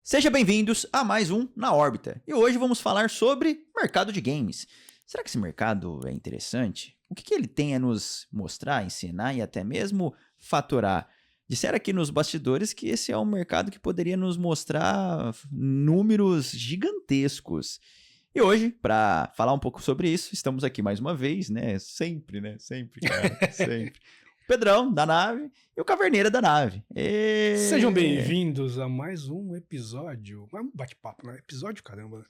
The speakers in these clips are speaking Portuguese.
Sejam bem-vindos a mais um Na Órbita. E hoje vamos falar sobre mercado de games. Será que esse mercado é interessante? O que ele tem a nos mostrar, ensinar e até mesmo faturar? Disseram aqui nos bastidores que esse é um mercado que poderia nos mostrar números gigantescos. E hoje, para falar um pouco sobre isso, estamos aqui mais uma vez, né? Sempre, cara, sempre. O Pedrão, da nave, e o Caverneira da nave. Sejam bem-vindos a mais um episódio. Um bate-papo, né? Episódio, caramba.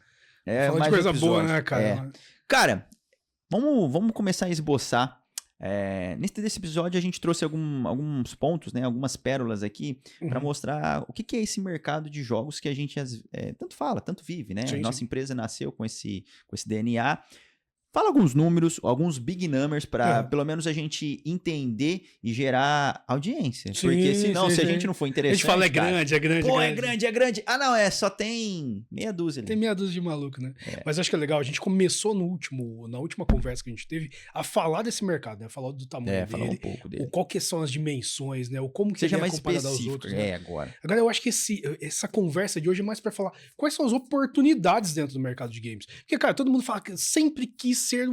Falando de Mais um coisa boa, episódio. né, cara? Cara, vamos começar a esboçar. Nesse episódio a gente trouxe alguns pontos, né, algumas pérolas aqui para mostrar o que é esse mercado de jogos que a gente tanto fala, tanto vive, né? Sim, Nossa sim. empresa nasceu com esse DNA. Fala alguns números, alguns big numbers para pelo menos a gente entender e gerar audiência. Sim, Porque senão, sim, se a sim. gente não for A interessante, gente fala cara, é grande. pô, é grande. Ah, não, só tem meia dúzia ali. Tem meia dúzia de maluco, né? Mas acho que é legal. A gente começou na última conversa que a gente teve a falar desse mercado, né? Falar do tamanho Falar um dele, pouco dele. qual que são as dimensões, né? O como que Seja ele é mais comparado aos específico, outros. Né? agora. Agora, eu acho que essa conversa de hoje é mais pra falar quais são as oportunidades dentro do mercado de games. Porque, cara, todo mundo fala que sempre quis ser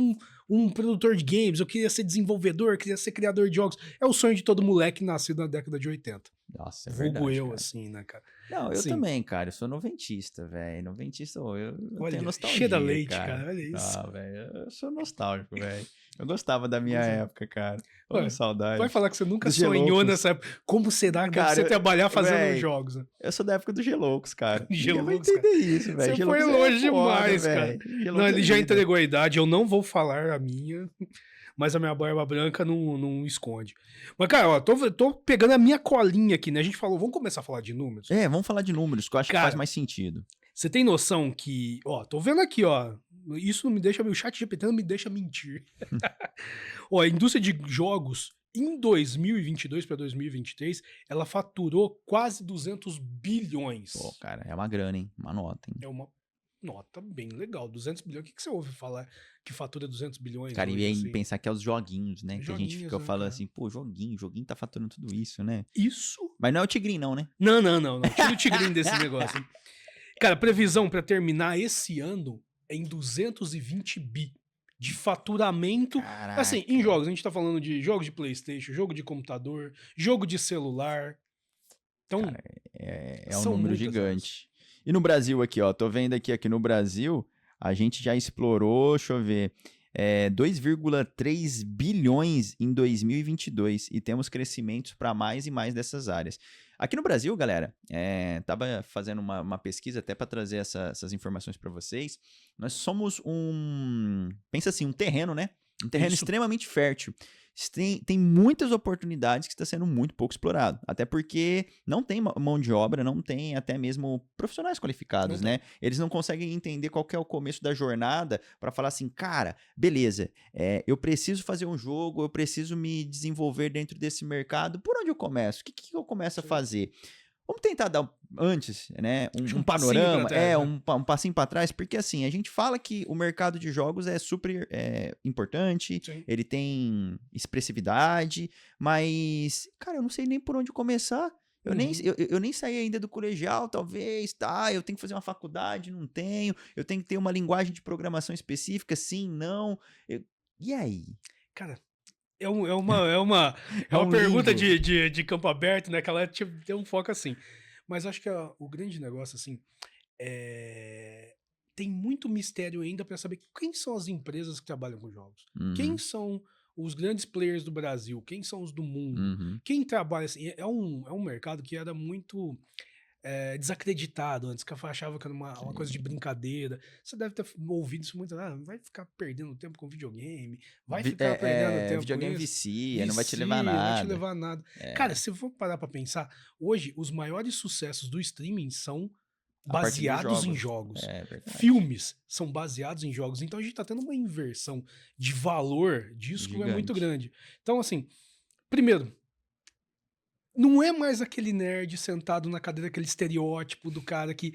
um produtor de games, eu queria ser desenvolvedor, eu queria ser criador de jogos. É o sonho de todo moleque nascido na década de 80. Nossa, é Vulgo verdade, eu, cara. assim, né, cara? Não, eu Assim, também, cara. Eu sou noventista, velho. Noventista, eu olha, tenho nostalgia, cheira leite, cara. Olha isso. Ah, velho, eu sou nostálgico, velho. Eu gostava da minha época, cara. Ô, Ué, saudade. vai falar que você nunca Dos sonhou Geloucos. nessa época. Como será que Cara, você trabalhar fazendo véi, jogos? Né? Eu sou da época do Geloucos, cara. Ninguém vai Geloucos, entender isso, velho. Você foi longe demais, cara. Não, ele já vida. entregou a idade, eu não vou falar a minha, mas a minha barba branca não esconde. Mas, cara, ó, tô pegando a minha colinha aqui, né? A gente falou, vamos começar a falar de números? Vamos falar de números, que eu acho que faz mais sentido. Você tem noção que, ó, tô vendo aqui, ó, isso não me deixa, o chat GPT não me deixa mentir. Ó, a indústria de jogos em 2022 para 2023, ela faturou quase 200 bilhões. Pô, cara, é uma grana, hein? Uma nota, hein? É uma nota bem legal, 200 bilhões. O que você ouve falar que fatura 200 bilhões? Cara, hoje, e aí assim? pensar que é os joguinhos, né? Que a gente Joguinhos, fica né, falando cara? assim, pô, joguinho tá faturando tudo isso, né? Isso? Mas não é o Tigrinho, não, né? Não. Tira o tigrinho desse negócio. Hein? Cara, previsão para terminar esse ano é em 220 bi de faturamento. Caraca. Assim, em jogos, a gente tá falando de jogos de PlayStation, jogo de computador, jogo de celular. Então, Cara, é um são número muitas gigante. E no Brasil aqui, ó, tô vendo aqui no Brasil, a gente já explorou, deixa eu ver, 2,3 bilhões em 2022 e temos crescimentos para mais e mais dessas áreas. Aqui no Brasil, galera, tava fazendo uma pesquisa até para trazer essas informações para vocês. Nós somos pensa assim, um terreno, né? Um terreno Isso. extremamente fértil. Tem muitas oportunidades que está sendo muito pouco explorado. Até porque não tem mão de obra, não tem até mesmo profissionais qualificados, né? Eles não conseguem entender qual que é o começo da jornada para falar assim, cara, beleza, eu preciso fazer um jogo, eu preciso me desenvolver dentro desse mercado. Por onde eu começo? O que eu começo a fazer? Vamos tentar dar antes, né, um panorama, trás, né? um passinho para trás, porque assim, a gente fala que o mercado de jogos é super importante, Sim. ele tem expressividade, mas, cara, eu não sei nem por onde começar. Eu nem saí ainda do colegial, talvez, eu tenho que fazer uma faculdade, não tenho, eu tenho que ter uma linguagem de programação específica, sim, não. E aí? Cara, é uma pergunta de campo aberto, né? Que ela tem um foco assim. Mas acho que o grande negócio, assim, tem muito mistério ainda para saber quem são as empresas que trabalham com jogos. Quem são os grandes players do Brasil? Quem são os do mundo? Quem trabalha assim? É um mercado que era muito desacreditado antes, que eu achava que era uma coisa de brincadeira. Você deve ter ouvido isso muito. Vai ficar perdendo tempo com videogame, vai ficar perdendo tempo videogame com isso. vicia, não vai te levar nada. Não vai te levar nada. Cara, se eu for parar pra pensar, hoje os maiores sucessos do streaming são baseados em jogos. Filmes são baseados em jogos. Então a gente tá tendo uma inversão de valor disso que é muito grande. Então, assim, primeiro, não é mais aquele nerd sentado na cadeira, aquele estereótipo do cara que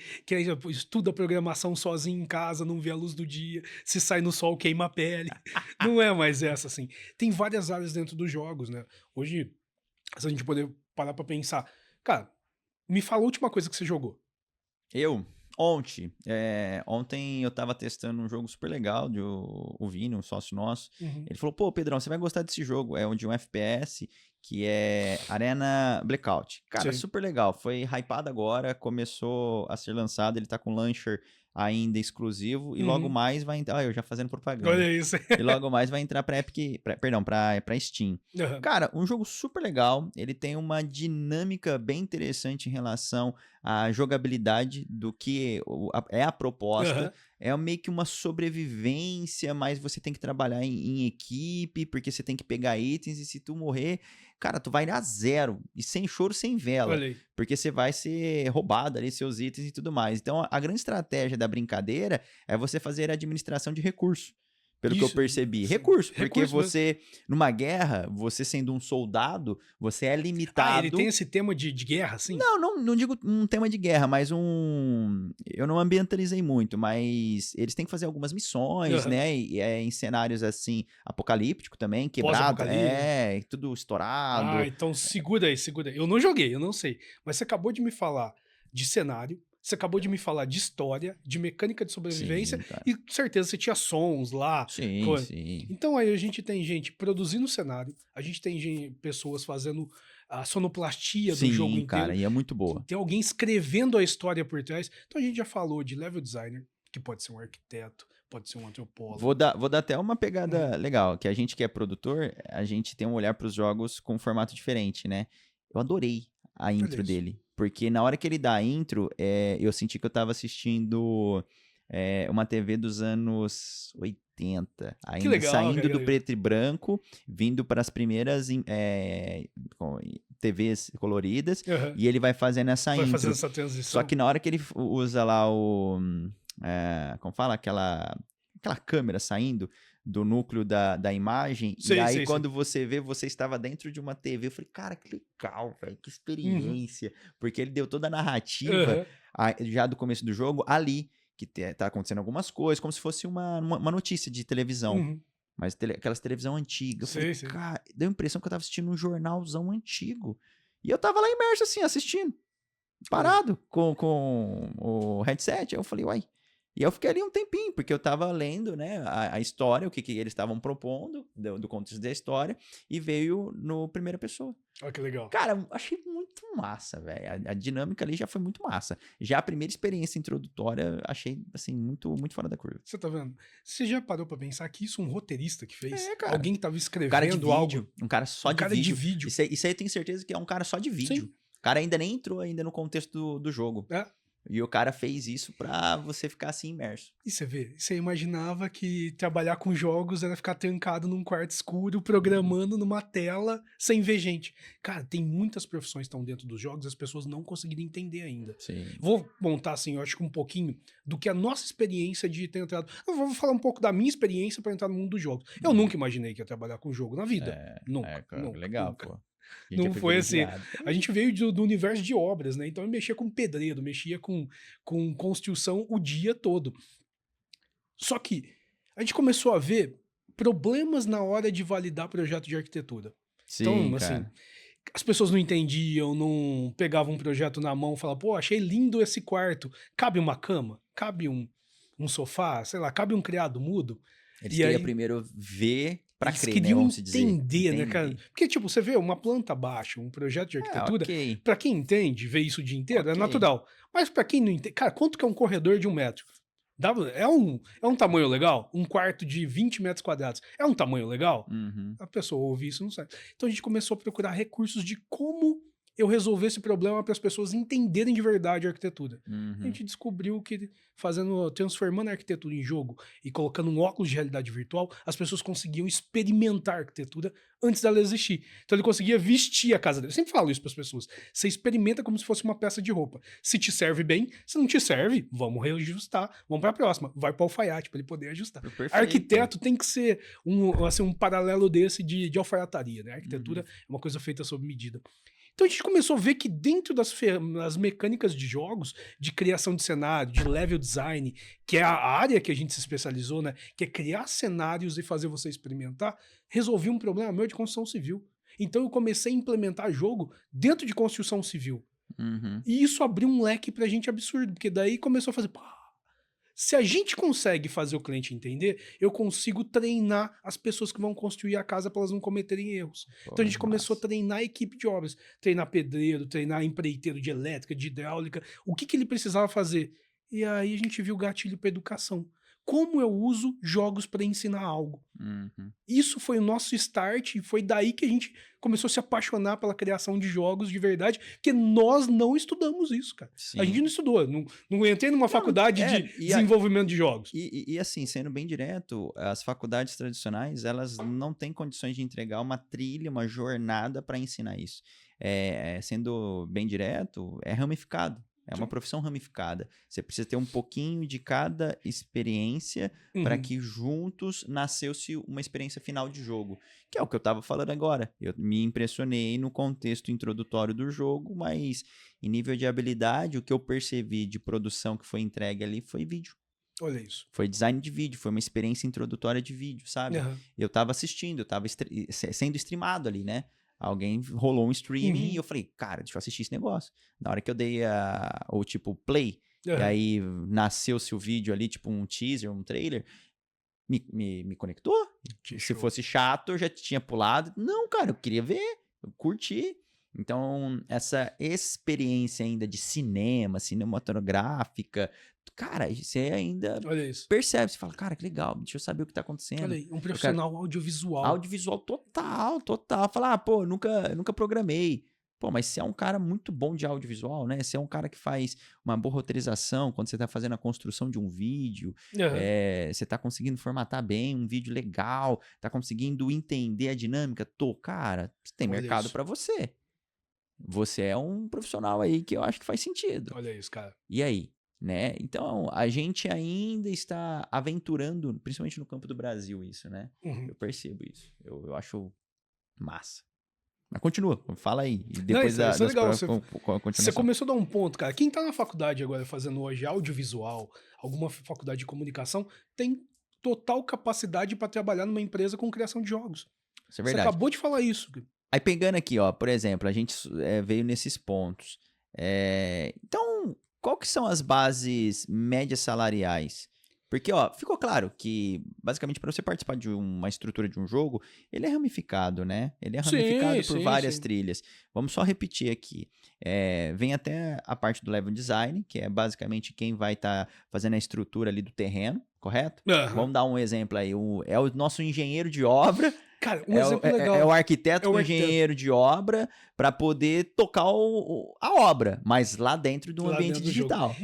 estuda programação sozinho em casa, não vê a luz do dia, se sai no sol queima a pele. Não é mais essa, assim. Tem várias áreas dentro dos jogos, né? Hoje, se a gente poder parar pra pensar, cara, me fala a última coisa que você jogou. Ontem eu tava testando um jogo super legal de o Vini, um sócio nosso. Ele falou, pô, Pedrão, você vai gostar desse jogo. É de um FPS que é Arena Blackout. Cara, Sim. super legal. Foi hypado agora, começou a ser lançado. Ele tá com launcher ainda exclusivo e logo mais vai entrar. Eu já fazendo propaganda. Olha isso. E logo mais vai entrar pra Epic, pra Steam. Cara, um jogo super legal. Ele tem uma dinâmica bem interessante em relação à jogabilidade do que é a proposta. É meio que uma sobrevivência, mas você tem que trabalhar em equipe, porque você tem que pegar itens e se tu morrer, cara, tu vai a zero. E sem choro, sem vela. Olha aí. Porque você vai ser roubado ali, seus itens e tudo mais. Então, a grande estratégia da brincadeira é você fazer a administração de recursos. Pelo que eu percebi. Recurso, porque você, numa guerra, você sendo um soldado, você é limitado... ele tem esse tema de guerra, assim? Não digo um tema de guerra, mas eu não ambientalizei muito, mas eles têm que fazer algumas missões, né? Em cenários, assim, apocalíptico também, quebrado, tudo estourado. Então segura aí. Eu não joguei, eu não sei. Mas você acabou de me falar de cenário, você acabou de me falar de história, de mecânica de sobrevivência, e com certeza você tinha sons lá. Sim. Então aí a gente tem gente produzindo cenário, a gente tem pessoas fazendo a sonoplastia do jogo inteiro. Cara, e é muito boa. Tem alguém escrevendo a história por trás. Então a gente já falou de level designer, que pode ser um arquiteto, pode ser um antropólogo. Vou dar até uma pegada legal, que a gente que é produtor, a gente tem um olhar para os jogos com um formato diferente, né? Eu adorei a intro dele. Porque na hora que ele dá a intro, eu senti que eu tava assistindo uma TV dos anos 80. Ainda legal, saindo do preto e branco, vindo para as primeiras TVs coloridas. E ele vai fazendo essa intro. Vai fazendo essa transição. Só que na hora que ele usa lá como fala? Aquela câmera saindo do núcleo da imagem, e aí quando você vê, você estava dentro de uma TV, eu falei, cara, que legal, velho, que experiência, porque ele deu toda a narrativa já do começo do jogo ali, que tá acontecendo algumas coisas, como se fosse uma notícia de televisão, mas aquelas televisão antiga, eu falei, cara, deu a impressão que eu tava assistindo um jornalzão antigo, e eu tava lá imerso assim, assistindo, parado, com o headset, aí eu falei, uai. E eu fiquei ali um tempinho, porque eu tava lendo, né, a história, o que eles estavam propondo, do contexto da história, e veio no primeira pessoa. Olha que legal. Cara, achei muito massa, velho. A dinâmica ali já foi muito massa. Já a primeira experiência introdutória, achei, assim, muito, muito fora da curva. Você tá vendo? Você já parou pra pensar que isso é um roteirista que fez? Cara. Alguém que tava escrevendo cara de vídeo, algo? Um cara só de vídeo. Isso aí eu tenho certeza que é um cara só de vídeo. Sim. O cara ainda nem entrou ainda no contexto do jogo. E o cara fez isso pra você ficar assim imerso. E você imaginava que trabalhar com jogos era ficar trancado num quarto escuro, programando numa tela, sem ver gente. Cara, tem muitas profissões que estão dentro dos jogos e as pessoas não conseguiram entender ainda. Sim. Vou montar, assim, eu acho que um pouquinho do que a nossa experiência de ter entrado... Eu vou falar um pouco da minha experiência para entrar no mundo dos jogos. Eu nunca imaginei que ia trabalhar com jogo na vida. Nunca. Legal, nunca. Pô. Não foi assim. A gente veio do universo de obras, né? Então eu mexia com pedreiro, mexia com construção o dia todo. Só que a gente começou a ver problemas na hora de validar projeto de arquitetura. Sim, então, cara. assim, as pessoas não entendiam, não pegavam um projeto na mão e falavam, pô, achei lindo esse quarto. Cabe uma cama? Cabe um sofá? Sei lá, cabe um criado mudo? Eles queriam primeiro ver pra eles crer, queriam né? Vamos dizer. entender, né, cara? Porque, tipo, você vê uma planta baixa, um projeto de arquitetura, pra quem entende, vê isso o dia inteiro, é natural. Mas pra quem não entende, cara, quanto que é um corredor de 1 metro? É um tamanho legal? Um quarto de 20 metros quadrados. É um tamanho legal? A pessoa ouve isso e não sabe. Então a gente começou a procurar recursos de como eu resolver esse problema para as pessoas entenderem de verdade a arquitetura. A gente descobriu que transformando a arquitetura em jogo e colocando um óculos de realidade virtual, as pessoas conseguiam experimentar a arquitetura antes dela existir. Então ele conseguia vestir a casa dele. Eu sempre falo isso para as pessoas. Você experimenta como se fosse uma peça de roupa. Se te serve bem, se não te serve, vamos reajustar. Vamos para a próxima. Vai para o alfaiate para ele poder ajustar. Perfeito. Arquiteto tem que ser um paralelo desse de alfaiataria, né? A arquitetura é uma coisa feita sob medida. Então a gente começou a ver que dentro das mecânicas de jogos, de criação de cenário, de level design, que é a área que a gente se especializou, né? Que é criar cenários e fazer você experimentar, resolvi um problema meu de construção civil. Então eu comecei a implementar jogo dentro de construção civil. E isso abriu um leque pra gente absurdo, porque daí começou a fazer... Se a gente consegue fazer o cliente entender, eu consigo treinar as pessoas que vão construir a casa para elas não cometerem erros. Então a gente começou a treinar a equipe de obras, treinar pedreiro, treinar empreiteiro de elétrica, de hidráulica, o que ele precisava fazer. E aí a gente viu o gatilho para educação. Como eu uso jogos para ensinar algo. Isso foi o nosso start e foi daí que a gente começou a se apaixonar pela criação de jogos de verdade, porque nós não estudamos isso, cara. Sim. A gente não estudou, não entrei numa faculdade de desenvolvimento de jogos. E assim, sendo bem direto, as faculdades tradicionais, elas não têm condições de entregar uma trilha, uma jornada para ensinar isso. Sendo bem direto, é ramificado. É uma profissão ramificada. Você precisa ter um pouquinho de cada experiência para que juntos nasceu-se uma experiência final de jogo. Que é o que eu estava falando agora. Eu me impressionei no contexto introdutório do jogo, mas em nível de habilidade, o que eu percebi de produção que foi entregue ali foi vídeo. Olha isso. Foi design de vídeo, foi uma experiência introdutória de vídeo, sabe? Eu estava assistindo, eu estava sendo streamado ali, né? Alguém rolou um streaming e eu falei, cara, deixa eu assistir esse negócio. Na hora que eu dei o tipo play, e aí nasceu-se o vídeo ali, tipo um teaser, um trailer, me conectou. Se fosse chato, eu já tinha pulado. Não, cara, eu queria ver, eu curti. Então, essa experiência ainda de cinema, cinematográfica, cara, você ainda percebe, você fala, cara, que legal, deixa eu saber o que tá acontecendo. Olha aí, um profissional audiovisual. Audiovisual total. Fala, pô, nunca programei. Pô, mas você é um cara muito bom de audiovisual, né? Você é um cara que faz uma boa roteirização quando você tá fazendo a construção de um vídeo. Você tá conseguindo formatar bem um vídeo legal, tá conseguindo entender a dinâmica. Cara, tem mercado pra você. Você é um profissional aí que eu acho que faz sentido. Olha isso, cara. E aí? Né? Então, a gente ainda está aventurando, principalmente no campo do Brasil, isso, né? Eu percebo isso. Eu acho massa. Mas continua, fala aí. E depois isso é legal. Você começou a dar um ponto, cara. Quem tá na faculdade agora fazendo hoje audiovisual, alguma faculdade de comunicação, tem total capacidade para trabalhar numa empresa com criação de jogos. Isso é verdade. Você acabou de falar isso. Aí pegando aqui, ó, por exemplo, a gente veio nesses pontos. Então, qual que são as bases médias salariais? Porque, ó, ficou claro que, basicamente, para você participar de uma estrutura de um jogo, ele é ramificado, né? Ele é ramificado por várias trilhas. Vamos só repetir aqui. Vem até a parte do level design, que é basicamente quem vai estar fazendo a estrutura ali do terreno, correto? Vamos dar um exemplo aí. É o nosso engenheiro de obra. Cara, um exemplo legal. É o arquiteto com o engenheiro de obra para poder tocar a obra, mas lá dentro de um ambiente digital.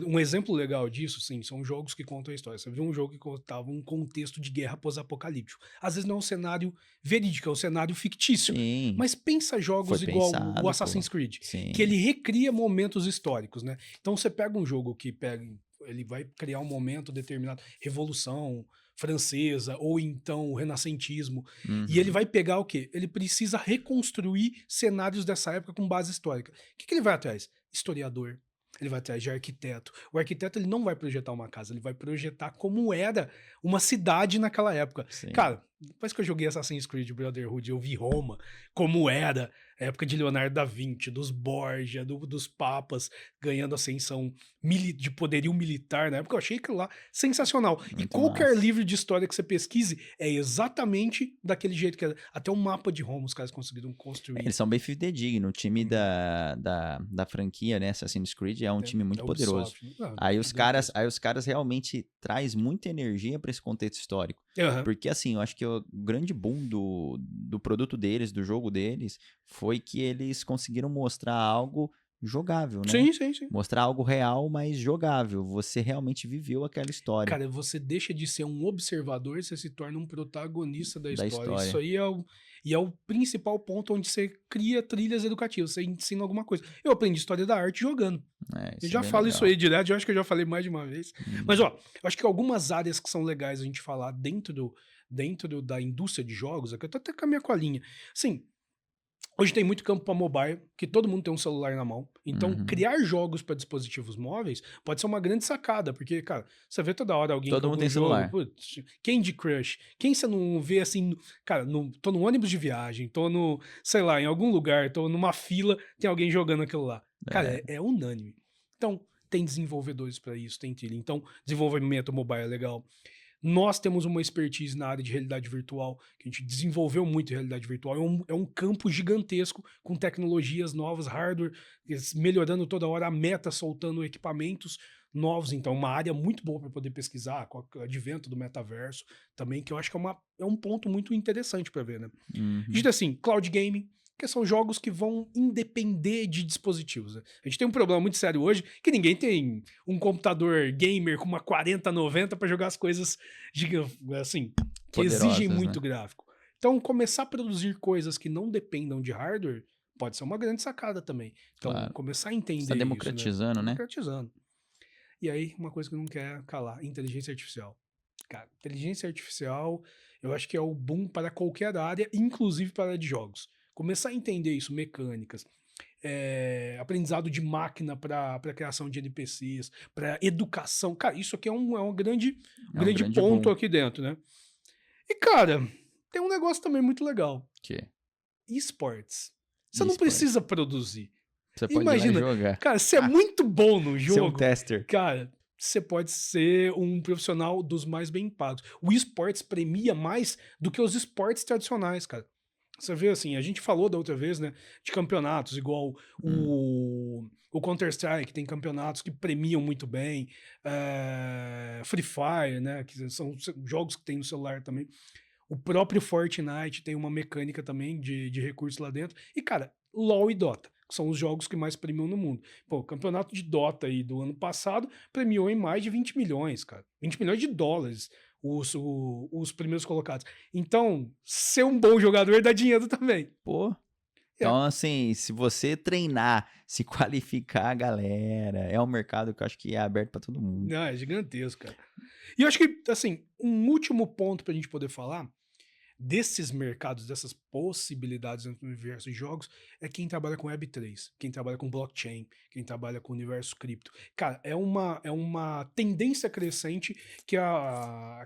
Um exemplo legal disso, sim, são jogos que contam a história. Você viu um jogo que contava um contexto de guerra pós-apocalíptico. Às vezes não é um cenário verídico, é um cenário fictício. Sim. Mas pensa jogos igual o Assassin's Creed, que ele recria momentos históricos, né? Então você pega um jogo que ele vai criar um momento determinado, revolução francesa, ou então o renascentismo. E ele vai pegar o quê? Ele precisa reconstruir cenários dessa época com base histórica. O que ele vai atrás? Historiador. Ele vai atrás de arquiteto. O arquiteto ele não vai projetar uma casa, ele vai projetar como era uma cidade naquela época. Sim. Cara, depois que eu joguei Assassin's Creed Brotherhood, eu vi Roma, como era a época de Leonardo da Vinci, dos Borgia, dos papas ganhando ascensão de poderio militar na época. Eu achei aquilo lá sensacional. Muito e qualquer livro de história que você pesquise é exatamente daquele jeito que era. Até o mapa de Roma os caras conseguiram construir. Eles são bem fidedignos. O time da franquia, né, Assassin's Creed, é um time muito poderoso. Aí os caras realmente traz muita energia para esse contexto histórico. Porque assim, eu acho que o grande boom do produto deles, do jogo deles, foi que eles conseguiram mostrar algo jogável, né? Sim. Mostrar algo real, mas jogável. Você realmente viveu aquela história. Cara, você deixa de ser um observador, você se torna um protagonista da história. Isso aí é o principal ponto onde você cria trilhas educativas, você ensina alguma coisa. Eu aprendi história da arte jogando. Eu já falo isso aí direto, eu acho que eu já falei mais de uma vez. Mas, ó, eu acho que algumas áreas que são legais a gente falar dentro da indústria de jogos, aqui eu tô até com a minha colinha. Assim, hoje tem muito campo para mobile, que todo mundo tem um celular na mão. Então, criar jogos para dispositivos móveis pode ser uma grande sacada, porque, cara, você vê toda hora alguém todo mundo tem celular. Putz, Candy Crush. Quem você não vê assim, cara, tô no ônibus de viagem, tô no, sei lá, em algum lugar, tô numa fila, tem alguém jogando aquilo lá. Cara, é unânime. Então, tem desenvolvedores para isso, tem trilha. Então, desenvolvimento mobile é legal. Nós temos uma expertise na área de realidade virtual, que a gente desenvolveu muito em realidade virtual. É um campo gigantesco, com tecnologias novas, hardware, melhorando toda hora, a Meta soltando equipamentos novos. Então, uma área muito boa para poder pesquisar, com o advento do metaverso também, que eu acho que é um ponto muito interessante para ver, né? Dito assim, cloud gaming, que são jogos que vão independer de dispositivos. Né? A gente tem um problema muito sério hoje, que ninguém tem um computador gamer com uma 4090 para jogar as coisas assim, que exigem muito gráfico. Então, começar a produzir coisas que não dependam de hardware pode ser uma grande sacada também. Então, começar a entender isso. Está democratizando, né? Democratizando. E aí, uma coisa que não quer calar, inteligência artificial. Cara, inteligência artificial, eu acho que é o boom para qualquer área, inclusive para a área de jogos. Começar a entender isso, mecânicas, aprendizado de máquina para criação de NPCs, para educação. Cara, isso aqui é um grande ponto boom aqui dentro, né? E, cara, tem um negócio também muito legal. Que? Esportes. Você não precisa produzir. Você pode ir lá jogar. Cara, você é muito bom no jogo. Ser um tester. Cara, você pode ser um profissional dos mais bem pagos. O esportes premia mais do que os esportes tradicionais, cara. Você vê assim, a gente falou da outra vez, né, de campeonatos, igual o Counter-Strike, tem campeonatos que premiam muito bem, Free Fire, né, que são jogos que tem no celular também. O próprio Fortnite tem uma mecânica também de recursos lá dentro. E, cara, LoL e Dota, que são os jogos que mais premiam no mundo. Pô, o campeonato de Dota aí do ano passado premiou em mais de 20 milhões, cara. 20 milhões de dólares. Os primeiros colocados. Então, ser um bom jogador dá dinheiro também. Pô. Então, assim, se você treinar, se qualificar, galera, é um mercado que eu acho que é aberto para todo mundo. Não, é gigantesco, cara. E eu acho que, assim, um último ponto pra gente poder falar desses mercados, dessas possibilidades dentro do universo de jogos, é quem trabalha com Web3, quem trabalha com blockchain, quem trabalha com o universo cripto. Cara, é uma tendência crescente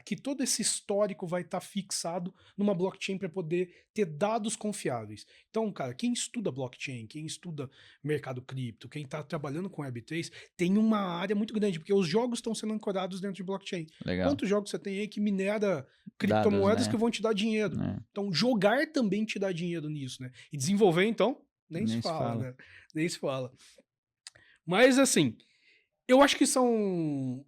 que todo esse histórico vai estar fixado numa blockchain para poder ter dados confiáveis. Então, cara, quem estuda blockchain, quem estuda mercado cripto, quem está trabalhando com Web3, tem uma área muito grande, porque os jogos estão sendo ancorados dentro de blockchain. Legal. Quantos jogos você tem aí que minera criptomoedas, dados, né, que vão te dar dinheiro? Então, jogar também te dá dinheiro nisso, né? E desenvolver, então, nem se fala, né? Nem se fala. Mas, assim, eu acho que são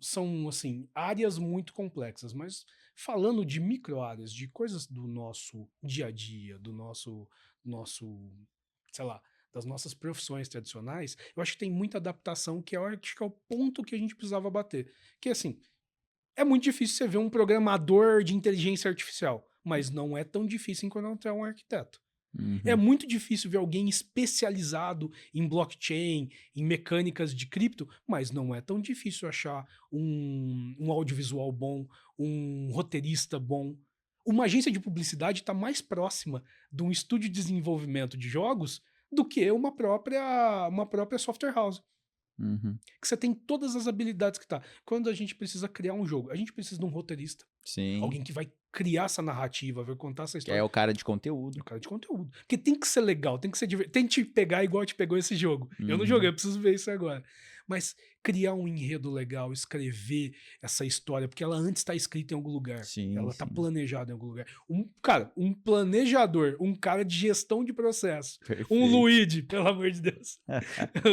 assim, áreas muito complexas, mas falando de micro-áreas, de coisas do nosso dia a dia, do nosso, sei lá, das nossas profissões tradicionais, eu acho que tem muita adaptação que eu acho que é o ponto que a gente precisava bater. Que, assim, é muito difícil você ver um programador de inteligência artificial, mas não é tão difícil encontrar um arquiteto. É muito difícil ver alguém especializado em blockchain, em mecânicas de cripto, mas não é tão difícil achar um audiovisual bom, um roteirista bom. Uma agência de publicidade está mais próxima de um estúdio de desenvolvimento de jogos do que uma própria software house. Que você tem todas as habilidades que tá. Quando a gente precisa criar um jogo, a gente precisa de um roteirista. Sim. Alguém que vai criar essa narrativa, vai contar essa história. Que é o cara de conteúdo. O cara de conteúdo. Porque tem que ser legal, tem que ser divertido. Tem que te pegar igual te pegou esse jogo. Eu não joguei, eu preciso ver isso agora. Mas criar um enredo legal, escrever essa história, porque ela antes está escrita em algum lugar. Sim, ela está planejada em algum lugar. Um planejador, um cara de gestão de processo. Perfeito. Um Luigi, pelo amor de Deus.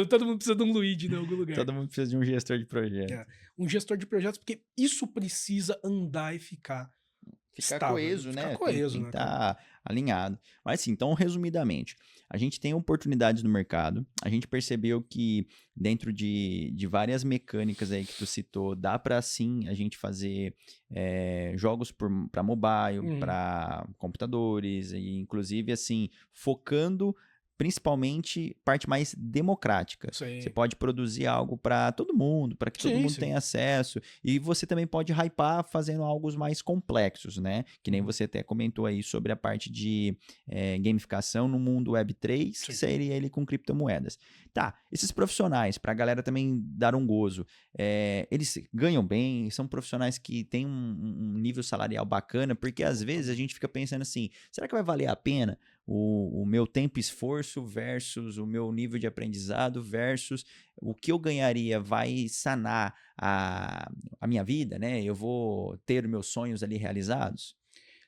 Todo mundo precisa de um Luigi em algum lugar. Todo mundo precisa de um gestor de projeto. Um gestor de projetos, porque isso precisa andar e ficar estável, coeso, né? Ficar coeso, tem que estar alinhado. Mas assim, então, resumidamente, a gente tem oportunidades no mercado, a gente percebeu que dentro de várias mecânicas aí que tu citou, dá para sim a gente fazer jogos para mobile, para computadores, e inclusive assim, focando principalmente parte mais democrática. Sim. Você pode produzir algo para todo mundo, para que todo mundo tenha acesso. E você também pode hypar fazendo algo mais complexos, né? Que nem você até comentou aí sobre a parte de gamificação no mundo Web3, que seria ele com criptomoedas. Tá, esses profissionais, para a galera também dar um gozo, eles ganham bem, são profissionais que têm um nível salarial bacana, porque às vezes a gente fica pensando assim, será que vai valer a pena o meu tempo e esforço versus o meu nível de aprendizado versus o que eu ganharia vai sanar a minha vida, né? Eu vou ter meus sonhos ali realizados?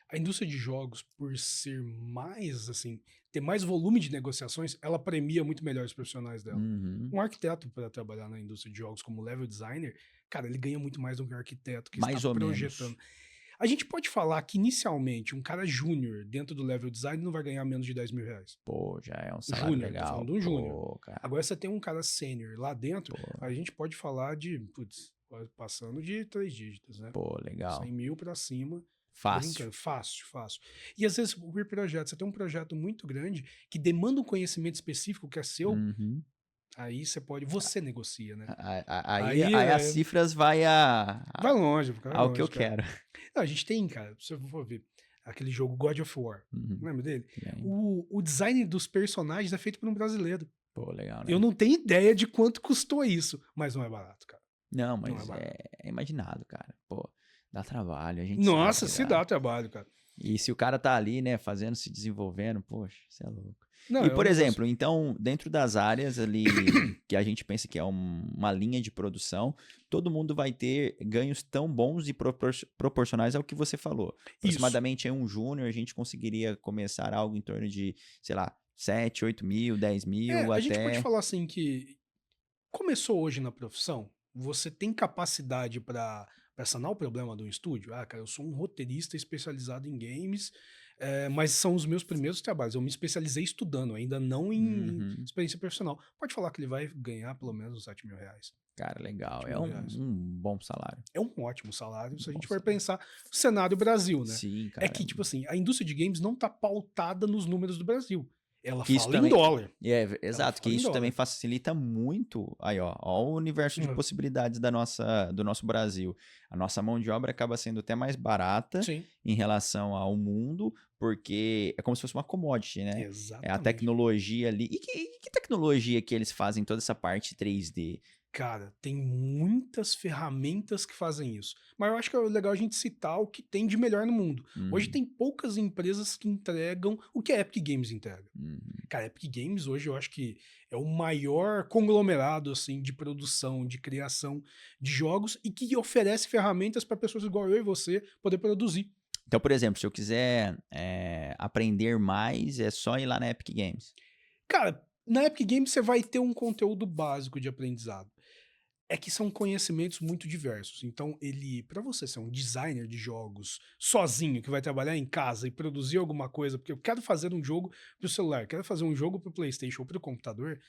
A indústria de jogos, por ser mais, assim, ter mais volume de negociações, ela premia muito melhor os profissionais dela. Uhum. Um arquiteto para trabalhar na indústria de jogos como level designer, cara, ele ganha muito mais do que um arquiteto que está Mais ou projetando. menos. A gente pode falar que, inicialmente, um cara júnior dentro do level design não vai ganhar menos de 10 mil reais. Pô, já é um salário Júnior, tô falando legal. de um júnior. Pô, cara. Agora, você tem um cara sênior lá dentro, Pô, a gente pode falar de, putz, passando de 3 dígitos, né? pô, legal. 100 mil para cima. Fácil. Brincando, fácil, fácil. E às vezes o projeto, você tem um projeto muito grande que demanda um conhecimento específico que é seu, Uhum. aí você negocia, né? Aí as cifras vai vai longe, ao que eu quero. Não, a gente tem, cara, se você for ver, aquele jogo God of War, lembra dele? O design dos personagens é feito por um brasileiro. Pô, legal, né? Eu não tenho ideia de quanto custou isso, mas não é barato, cara. Não, mas é imaginado, cara. Pô, dá trabalho, a gente Nossa, sabe se dá trabalho, cara. E se o cara tá ali, né, fazendo, se desenvolvendo, poxa, você é louco. Não, E, por exemplo, então, dentro das áreas ali que a gente pensa que é uma linha de produção, todo mundo vai ter ganhos tão bons e proporcionais ao que você falou. Aproximadamente em um júnior, a gente conseguiria começar algo em torno de, sei lá, 7, 8 mil, 10 mil, a gente pode falar assim que começou hoje na profissão, você tem capacidade para sanar o problema de um estúdio? Ah, cara, eu sou um roteirista especializado em games, mas são os meus primeiros trabalhos. Eu me especializei estudando, ainda não em experiência profissional. Pode falar que ele vai ganhar pelo menos uns 7 mil reais. Cara, legal. É um bom salário. É um ótimo salário, se a gente for pensar no cenário Brasil, né? Sim, cara. É que, tipo assim, a indústria de games não tá pautada nos números do Brasil. Ela isso fala também, em dólar. Exato, que isso também facilita muito aí, ó o universo de possibilidades do nosso Brasil. A nossa mão de obra acaba sendo até mais barata em relação ao mundo, porque é como se fosse uma commodity, né? Exatamente. É a tecnologia ali. E que tecnologia que eles fazem toda essa parte 3D? Cara, tem muitas ferramentas que fazem isso. Mas eu acho que é legal a gente citar o que tem de melhor no mundo. Hoje tem poucas empresas que entregam o que a Epic Games entrega. Cara, a Epic Games hoje eu acho que é o maior conglomerado assim, de produção, de criação de jogos e que oferece ferramentas para pessoas igual eu e você poder produzir. Então, por exemplo, se eu quiser aprender mais, é só ir lá na Epic Games? Cara, na Epic Games você vai ter um conteúdo básico de aprendizado. É que são conhecimentos muito diversos. Então, para você ser um designer de jogos sozinho, que vai trabalhar em casa e produzir alguma coisa, porque eu quero fazer um jogo pro celular, quero fazer um jogo pro PlayStation ou pro computador,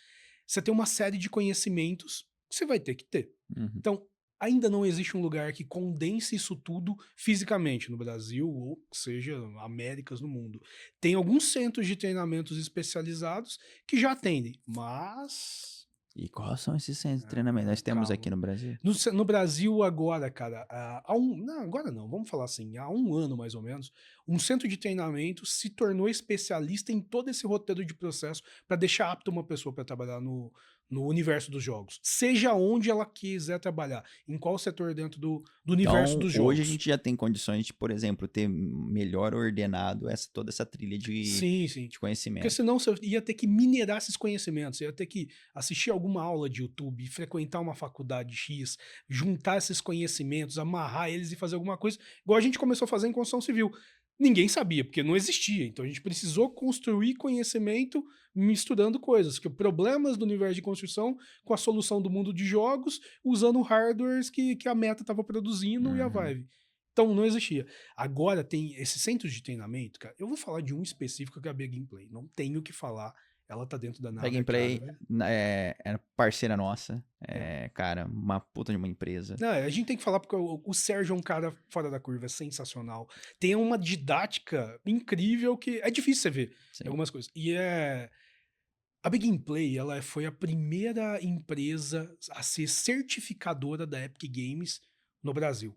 você tem uma série de conhecimentos que você vai ter que ter. Então, ainda não existe um lugar que condense isso tudo fisicamente no Brasil, ou seja, Américas no mundo. Tem alguns centros de treinamentos especializados que já atendem, mas... E quais são esses centros de treinamento? Nós temos aqui no Brasil? No Brasil agora, cara, agora não, vamos falar assim, há um ano mais ou menos, um centro de treinamento se tornou especialista em todo esse roteiro de processo para deixar apta uma pessoa para trabalhar no universo dos jogos, seja onde ela quiser trabalhar, em qual setor dentro do universo dos jogos. Hoje a gente já tem condições de, por exemplo, ter melhor ordenado toda essa trilha de conhecimento. Porque senão você ia ter que minerar esses conhecimentos, você ia ter que assistir alguma aula de YouTube, frequentar uma faculdade X, juntar esses conhecimentos, amarrar eles e fazer alguma coisa, igual a gente começou a fazer em construção civil. Ninguém sabia, porque não existia. Então a gente precisou construir conhecimento misturando coisas, que problemas do universo de construção com a solução do mundo de jogos, usando hardwares que a Meta estava produzindo e a Vive. Então não existia. Agora tem esses centros de treinamento, cara. Eu vou falar de um específico que é a Big Gameplay. Não tenho o que falar. Ela tá dentro da nave. Big Gameplay é parceira nossa. Cara, uma puta de uma empresa. Não, a gente tem que falar porque o Sérgio é um cara fora da curva, é sensacional. Tem uma didática incrível que é difícil você ver algumas coisas. E a Big Gameplay, ela foi a primeira empresa a ser certificadora da Epic Games no Brasil.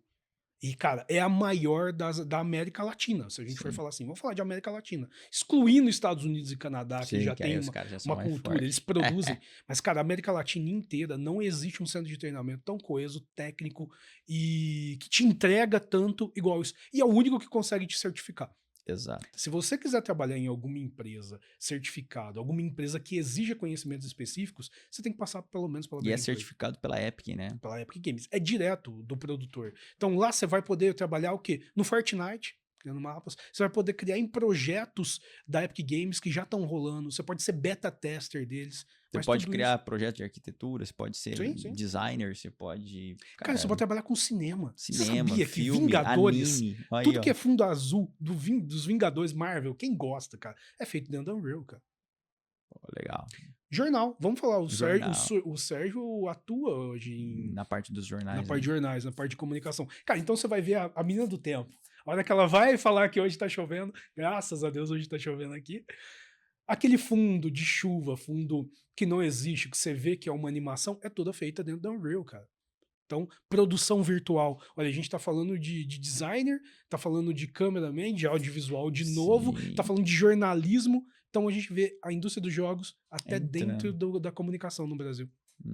E, cara, é a maior da América Latina, se a gente for falar assim. Vamos falar de América Latina. Excluindo Estados Unidos e Canadá, que já tem uma cultura, eles produzem. Mas, cara, a América Latina inteira não existe um centro de treinamento tão coeso, técnico e que te entrega tanto igual isso. E é o único que consegue te certificar. Exato. Se você quiser trabalhar em alguma empresa certificada, alguma empresa que exija conhecimentos específicos, você tem que passar pelo menos pela E é certificado pela Epic, né? Pela Epic Games. É direto do produtor. Então lá você vai poder trabalhar o quê? No Fortnite, criando mapas. Você vai poder criar em projetos da Epic Games que já estão rolando. Você pode ser beta tester deles. Você pode criar projetos de arquitetura, você pode ser designer, você pode... Cara, você pode trabalhar com cinema. Você sabia filme, que Vingadores, anime, tudo que é fundo azul dos Vingadores Marvel, quem gosta, cara, é feito dentro da Unreal, cara. Legal. Jornal, vamos falar, o Sérgio atua hoje na parte dos jornais. Na parte de jornais, na parte de comunicação. Cara, então você vai ver a Menina do Tempo. A hora que ela vai falar que hoje tá chovendo, graças a Deus hoje tá chovendo aqui, aquele fundo de chuva, fundo que não existe, que você vê que é uma animação, é toda feita dentro da Unreal, cara. Então, produção virtual. Olha, a gente tá falando de designer, tá falando de cameraman, de audiovisual de novo, tá falando de jornalismo. Então a gente vê a indústria dos jogos até dentro da comunicação no Brasil.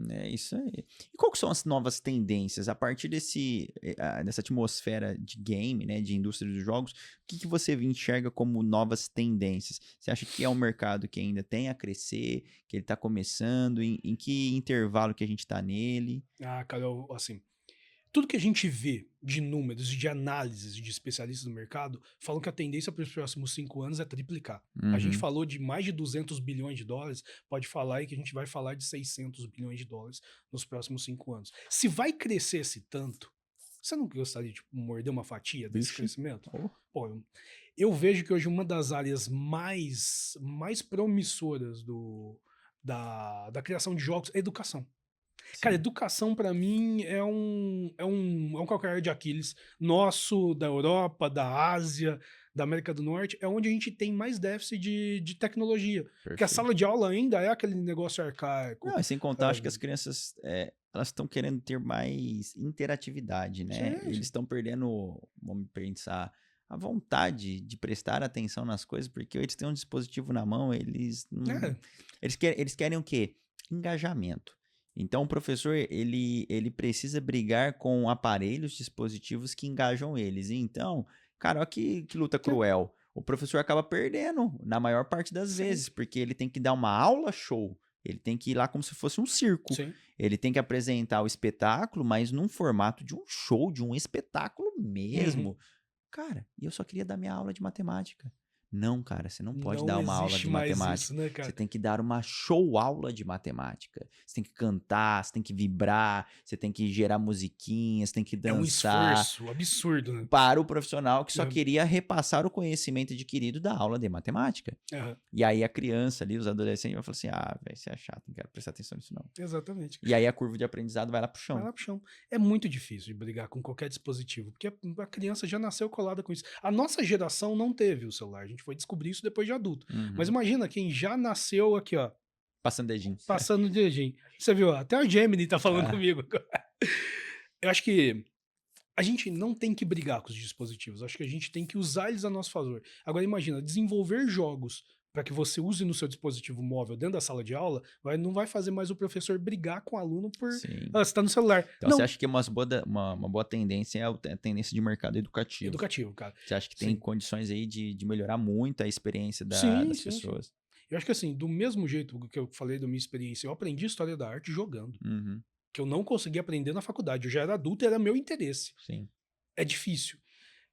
É isso aí. E quais são as novas tendências a partir dessa atmosfera de game, né, de indústria dos jogos? O que você enxerga como novas tendências? Você acha que é um mercado que ainda tem a crescer, que ele está começando? Em que intervalo que a gente está nele? Ah, cara, assim, tudo que a gente vê de números, de análises de especialistas do mercado, falam que a tendência para os próximos 5 anos é triplicar. A gente falou de mais de 200 bilhões de dólares, pode falar aí que a gente vai falar de 600 bilhões de dólares nos próximos 5 anos. Se vai crescer esse tanto, você não gostaria de morder uma fatia desse crescimento? Pô, eu vejo que hoje uma das áreas mais promissoras da criação de jogos é a educação. Cara, educação pra mim é um calcanhar de Aquiles nosso, da Europa, da Ásia, da América do Norte, é onde a gente tem mais déficit de tecnologia. Perfeito. Porque a sala de aula ainda é aquele negócio arcaico. Não, e sem contar, acho que as crianças, elas estão querendo ter mais interatividade, né? Sim. Eles estão perdendo, vamos pensar, a vontade de prestar atenção nas coisas, porque eles têm um dispositivo na mão, eles querem o quê? Engajamento. Então, o professor, ele precisa brigar com aparelhos, dispositivos que engajam eles. Então, cara, olha que luta cruel. O professor acaba perdendo, na maior parte das vezes, porque ele tem que dar uma aula show. Ele tem que ir lá como se fosse um circo. Sim. Ele tem que apresentar o espetáculo, mas num formato de um show, de um espetáculo mesmo. Cara, e eu só queria dar minha aula de matemática. Não, cara, você não pode dar uma aula de matemática. Isso, né, cara? Você tem que dar uma show aula de matemática. Você tem que cantar, você tem que vibrar, você tem que gerar musiquinhas, você tem que dançar. É um esforço absurdo, né? Para o profissional que só queria repassar o conhecimento adquirido da aula de matemática. E aí a criança ali, os adolescentes, vai falar assim, velho, você é chato, não quero prestar atenção nisso não. Exatamente. E aí a curva de aprendizado vai lá pro chão. Vai lá pro chão. É muito difícil de brigar com qualquer dispositivo, porque a criança já nasceu colada com isso. A nossa geração não teve o celular, a gente foi descobrir isso depois de adulto. Mas imagina quem já nasceu aqui, ó. Passando dedinho. Passando dedinho. Você viu, até a Gemini tá falando comigo. Eu acho que a gente não tem que brigar com os dispositivos. Acho que a gente tem que usar eles a nosso favor. Agora imagina, desenvolver jogos para que você use no seu dispositivo móvel dentro da sala de aula, não vai fazer mais o professor brigar com o aluno por... você está no celular. Então você acha que uma boa tendência é a tendência de mercado educativo. Educativo, cara. Você acha que tem condições aí de melhorar muito a experiência das pessoas? Sim. Eu acho que assim, do mesmo jeito que eu falei da minha experiência, eu aprendi História da Arte jogando. Que eu não consegui aprender na faculdade. Eu já era adulto e era meu interesse. Sim. É difícil.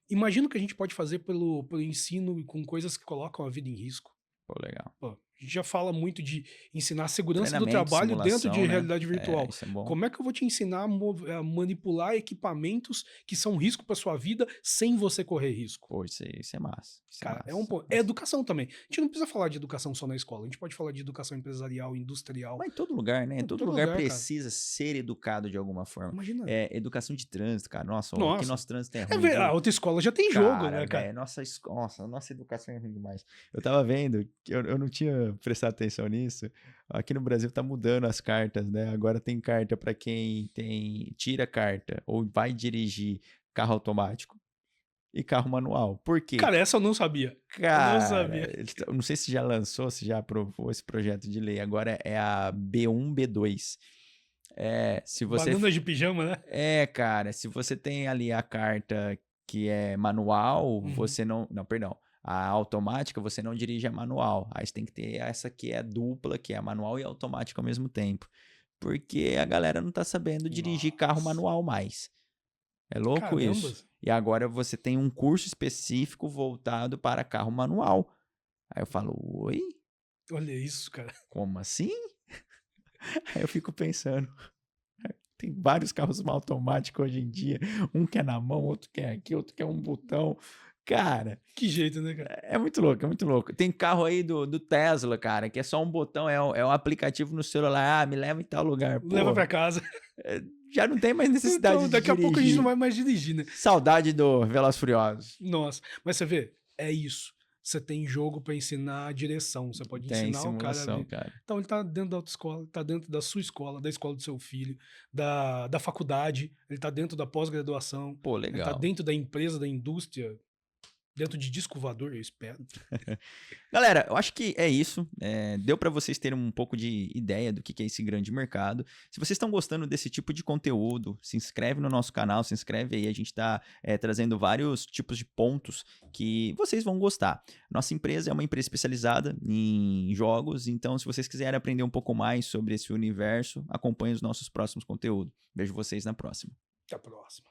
Imagina o que a gente pode fazer pelo ensino com coisas que colocam a vida em risco. Pô, legal. A gente já fala muito de ensinar a segurança do trabalho dentro de realidade virtual. Isso é bom. Como é que eu vou te ensinar a manipular equipamentos que são risco para sua vida sem você correr risco? Pô, isso é massa. Cara, é um ponto. É educação também. A gente não precisa falar de educação só na escola. A gente pode falar de educação empresarial, industrial. Mas em todo lugar, né? Todo lugar precisa ser educado de alguma forma. Imagina. Educação de trânsito, cara. Nossa. Aqui nosso trânsito é ruim. A outra escola já tem jogo, né, cara? Nossa educação é ruim demais. Eu tava vendo, eu não tinha prestar atenção nisso. Aqui no Brasil tá mudando as cartas, né? Agora tem carta para quem tira carta ou vai dirigir carro automático e carro manual. Por quê? Cara, essa eu não sabia. Cara, eu não sabia. Eu não sei se já lançou, se já aprovou esse projeto de lei. Agora é a B1, B2. Se você... Banana de pijama, né? Cara, se você tem ali a carta que é manual, você não... Não, perdão. A automática você não dirige a manual. Aí você tem que ter essa que é dupla, que é a manual e a automática ao mesmo tempo. Porque a galera não tá sabendo dirigir carro manual mais. É louco. Caramba. Isso. E agora você tem um curso específico voltado para carro manual. Aí eu falo, oi? Olha isso, cara. Como assim? Aí eu fico pensando, tem vários carros automáticos hoje em dia. Um que é na mão, outro que é aqui, outro que é um botão. Cara... Que jeito, né, cara? É muito louco, é muito louco. Tem carro aí do Tesla, cara, que é só um botão, é um aplicativo no celular. Ah, me leva em tal lugar. Pô, leva pra casa. Já não tem mais necessidade de dirigir. Daqui a pouco a gente não vai mais dirigir, né? Saudade do Velozes Furiosos. Nossa, mas você vê, é isso. Você tem jogo pra ensinar a direção. Você pode ensinar o cara. Então ele tá dentro da autoescola, tá dentro da sua escola, da escola do seu filho, da faculdade, ele tá dentro da pós-graduação. Pô, legal. Ele tá dentro da empresa, da indústria. Dentro de disco voador, eu espero. Galera, eu acho que é isso. Deu para vocês terem um pouco de ideia do que é esse grande mercado. Se vocês estão gostando desse tipo de conteúdo, se inscreve no nosso canal, se inscreve aí. A gente está trazendo vários tipos de pontos que vocês vão gostar. Nossa empresa é uma empresa especializada em jogos, então se vocês quiserem aprender um pouco mais sobre esse universo, acompanhe os nossos próximos conteúdos. Vejo vocês na próxima. Até a próxima.